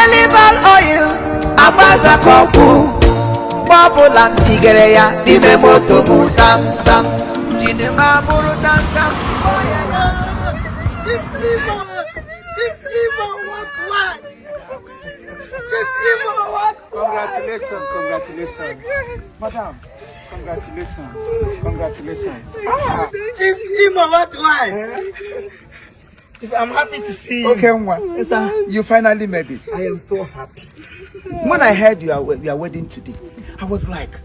Nelival oil, abaza koku. Babulan tigere ya, dime moto mu tam tam. Jinema buru tam tam. Oh yeah. Imo, what? Imo, what? Congratulations. Madam, congratulations. Chief Imo, what? Why? I'm happy to see you. Okay, Nwa. Yes, sir. You finally made it. I am so happy. When I heard you are wedding today, I was like,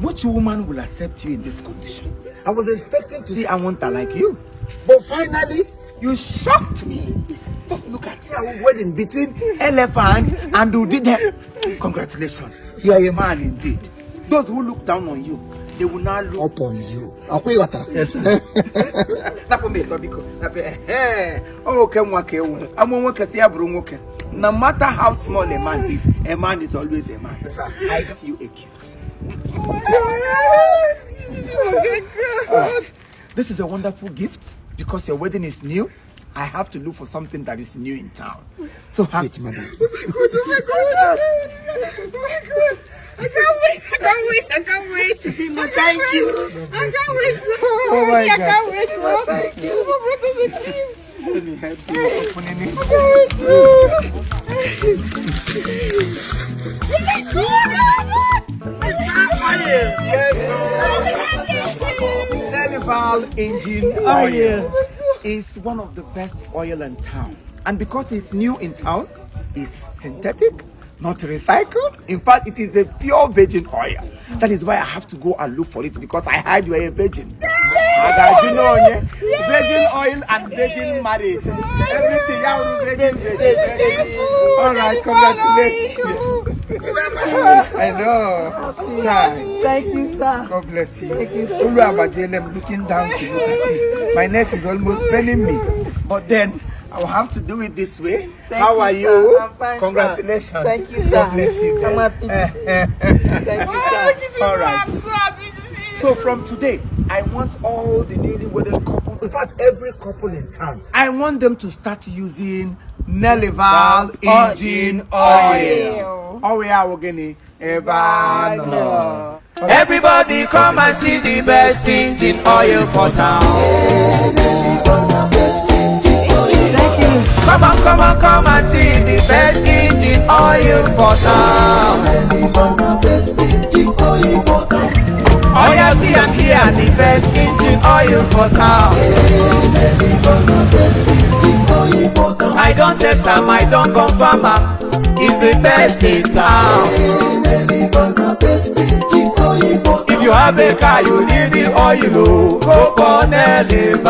which woman will accept you in this condition? I was expecting to See, I want her like you. but finally, You shocked me. Just look at our wedding between elephant and Udide. Congratulations. You are a man indeed. Those who look down on you, they will not look upon you. Yes, sir. No matter how small a man is always a man. Yes, sir. I get you a gift. This is a wonderful gift because your wedding is new. I have to look for something that is new in town. So wait, madam. Oh my God. I can't wait. Thank you. I can't wait. Oh my God. I can't wait. Thank you. Let me help you opening it. Therefor engine oil is one of the best oil in town, and because it's new in town, it's synthetic, not recycled. In fact, it is a pure virgin oil. That is why I have to go and look for it, because I heard you are a virgin. You know, virgin oil and virgin marriage. Everything virgin. All right, congratulations. I know. Thank you, sir. God bless you. I'm looking down to look at it. My neck is almost paining me. But then I will have to do it this way. How are you? I'm fine, Congratulations. sir. Thank you, sir. God bless you. I'm happy to see you. Thank you, sir. All right. So from today, I want all the newly wedded couples, in fact every couple in town, I want them to start using Therefor engine oil. Oh yeah, we're gonna Everybody come and see the best engine oil for town. Come and see the best engine oil for town. Oh yeah, see I'm here, the best engine oil for town. I don't test them, I don't confirm them. It's the best in town. If you have a car, you need the oil, go for Therefor.